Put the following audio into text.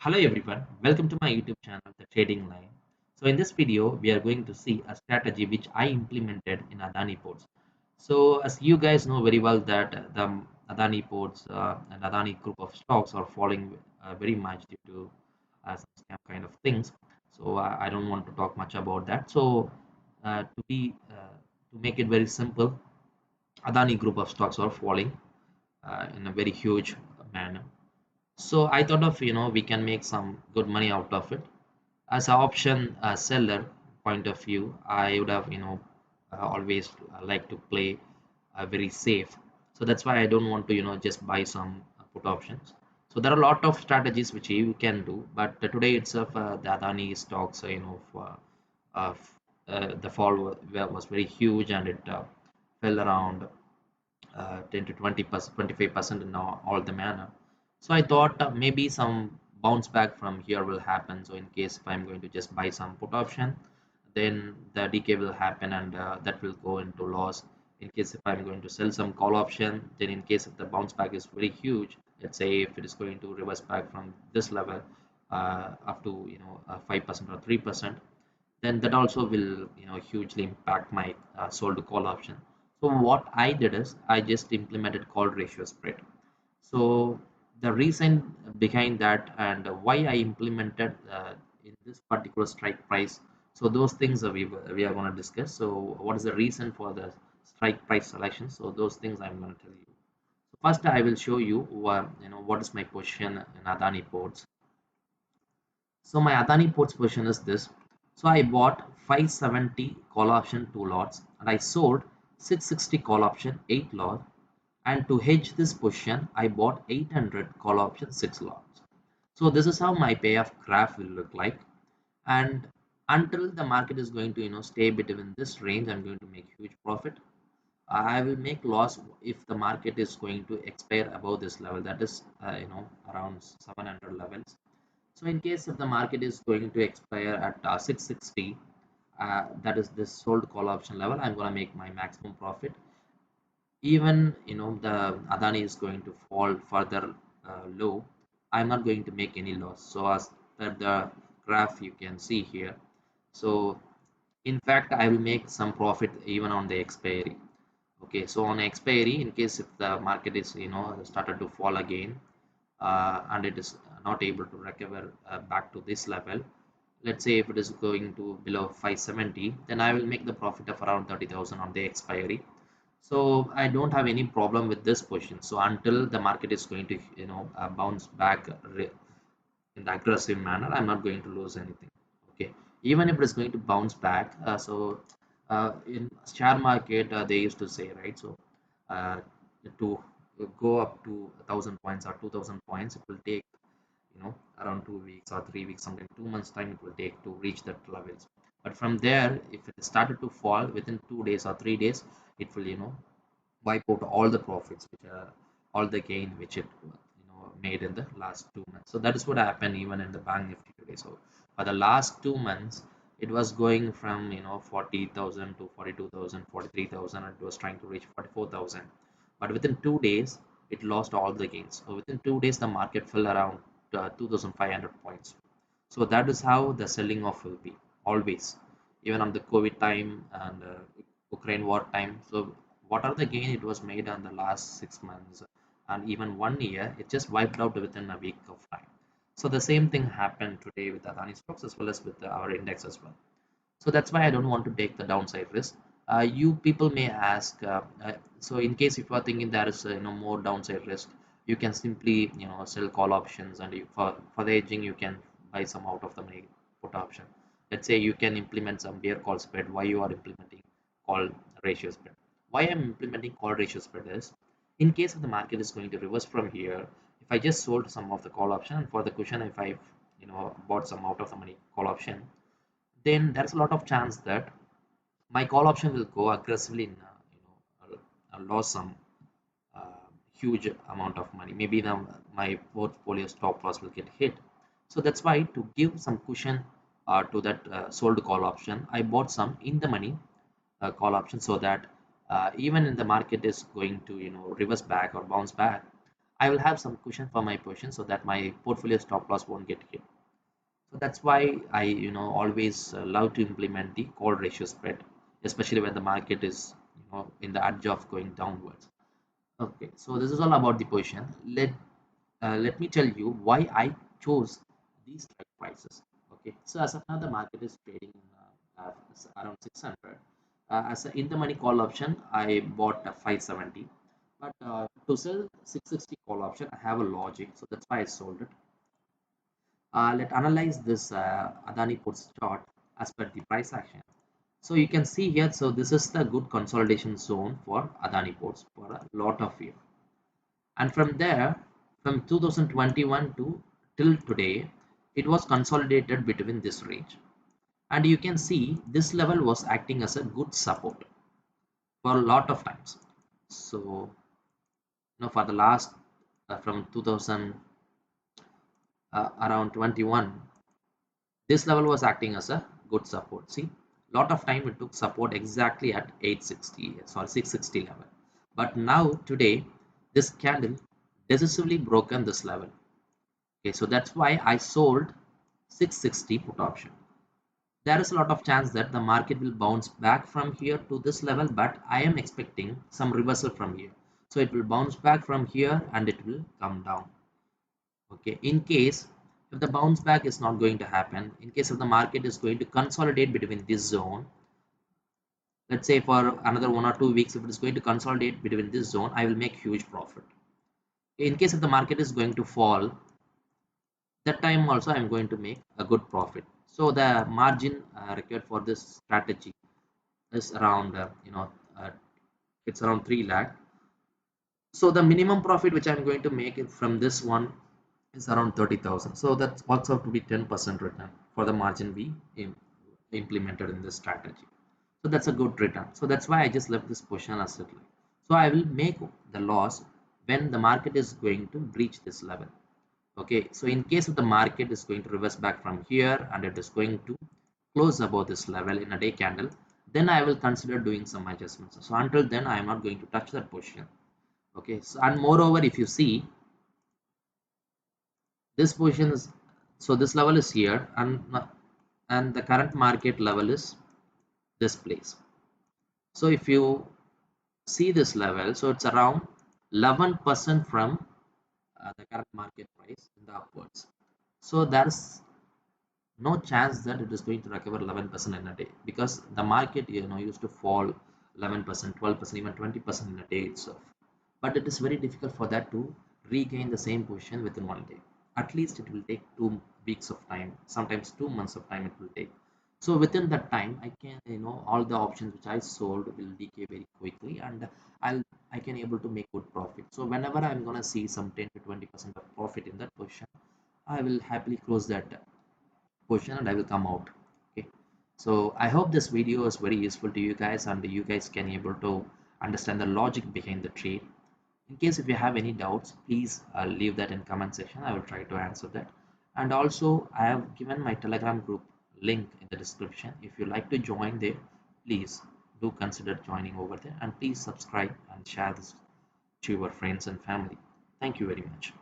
Hello everyone, welcome to my YouTube channel, The Trading Line. So in this video, we are going to see a strategy which I implemented in Adani ports. So as you guys know very well that the Adani ports and Adani group of stocks are falling very much due to some scam kind of things. So I don't want to talk much about that. So to make it very simple, Adani group of stocks are falling in a very huge manner. So I thought of, we can make some good money out of it. As an option seller point of view, I would have, always like to play very safe. So that's why I don't want to, just buy some put options. So there are a lot of strategies which you can do, but today itself, the Adani stocks, uh, the fall was very huge and it fell around 10 to 20%, 25% in all the manner. So I thought maybe some bounce back from here will happen. So in case if I'm going to just buy some put option, then the decay will happen and that will go into loss. In case if I'm going to sell some call option, then in case if the bounce back is very huge, let's say if it is going to reverse back from this level up to 5% or 3%, then that also will hugely impact my sold call option. So what I did is I just implemented call ratio spread. So the reason behind that and why I implemented in this particular strike price, so those things we are going to discuss. So what is the reason for the strike price selection? So those things I'm going to tell you. So first I will show you what is my position in Adani ports. So my Adani ports position is this. So I bought 570 call option 2 lots and I sold 660 call option 8 lots, and to hedge this position I bought 800 call option 6 lots. So this is how my payoff graph will look like, and until the market is going to stay between this range, I'm going to make huge profit. I will make loss if the market is going to expire above this level, that is around 700 levels. So in case if the market is going to expire at 660, that is this sold call option level, I'm going to make my maximum profit. Even the Adani is going to fall further low, I'm not going to make any loss. So as per the graph you can see here, so in fact I will make some profit even on the expiry. Okay, so on expiry, in case if the market is started to fall again, and it is not able to recover back to this level, let's say if it is going to below 570, then I will make the profit of around 30,000 on the expiry. So I don't have any problem with this position. So until the market is going to bounce back in the aggressive manner, I'm not going to lose anything. Okay, even if it is going to bounce back, in share market they used to say, right? So uh, to go up to 1,000 points or 2,000 points, it will take around 2 weeks or 3 weeks, sometimes 2 months time it will take to reach that levels. But from there, if it started to fall within 2 days or 3 days, it will wipe out all the profits which are all the gain which it made in the last 2 months. So that is what happened even in the bank nifty today. So for the last 2 months, it was going from 40,000 to 42,000, 43,000, and it was trying to reach 44,000. But within 2 days, it lost all the gains. So within 2 days, the market fell around 2,500 points. So that is how the selling off will be always, even on the COVID time and Ukraine war time. So what are the gain it was made on the last 6 months and even 1 year, it just wiped out within a week of time. So the same thing happened today with Adani stocks as well as with our index as well. So that's why I don't want to take the downside risk. You people may ask, so in case if you are thinking there is more downside risk, you can simply sell call options, and for the hedging you can buy some out of the money put option. Let's say you can implement some bear call spread. Why you are implementing call ratio spread? Why I'm implementing call ratio spread is, in case of the market is going to reverse from here, if I just sold some of the call option, and for the cushion if I bought some out of the money call option, then there's a lot of chance that my call option will go aggressively in lose some uh, huge amount of money. Maybe my portfolio stop loss will get hit. So that's why, to give some cushion to that sold call option, I bought some in the money call option, so that even in the market is going to reverse back or bounce back, I will have some cushion for my position so that my portfolio stop loss won't get hit. So that's why I always love to implement the call ratio spread, especially when the market is in the edge of going downwards. Okay, so this is all about the position. Let me tell you why I chose these strike prices. Okay, so as of now the market is trading around 600. As an in the money call option, I bought a 570, but to sell 660 call option, I have a logic, so that's why I sold it. Let's analyze this Adani puts chart as per the price action. So you can see here, so this is the good consolidation zone for Adani ports for a lot of years. And from there, from 2021 to till today, it was consolidated between this range. And you can see this level was acting as a good support for a lot of times. So, for the last from 2000 around 21, this level was acting as a good support. See, lot of time it took support exactly at 860, sorry, 660 level. But now today, this candle decisively broken this level. Okay, so that's why I sold 660 put option. There is a lot of chance that the market will bounce back from here to this level, but I am expecting some reversal from here. So it will bounce back from here and it will come down. Okay, in case if the bounce back is not going to happen, in case if the market is going to consolidate between this zone, let's say for another 1 or 2 weeks, if it is going to consolidate between this zone, I will make huge profit. In case if the market is going to fall, that time also I'm going to make a good profit. So the margin required for this strategy is around uh, it's around 3 lakh. So the minimum profit which I'm going to make it from this one is around 30,000. So that works out to be 10% return for the margin we implemented in this strategy. So that's a good return. So that's why I just left this position as it like. So I will make the loss when the market is going to breach this level. Okay, so in case of the market is going to reverse back from here and it is going to close above this level in a day candle, then I will consider doing some adjustments. So until then I am not going to touch that position. Okay, so and moreover, if you see this position is, so this level is here, and the current market level is this place. So if you see this level, so it's around 11% from the current market price in the upwards. So there's no chance that it is going to recover 11% in a day, because the market used to fall 11%, 12%, even 20% in a day itself. But it is very difficult for that to regain the same position within 1 day. At least it will take 2 weeks of time, sometimes 2 months of time it will take. So within that time, I can all the options which I sold will decay very quickly, and I can able to make good profit. So whenever I'm gonna see some 10 to 20% of profit in that position, I will happily close that position and I will come out. Okay, so I hope this video is very useful to you guys, and you guys can able to understand the logic behind the trade. In case if you have any doubts, please leave that in comment section. I will try to answer that. And also I have given my Telegram group link in the description. If you like to join there, please do consider joining over there, and please subscribe and share this to your friends and family. Thank you very much.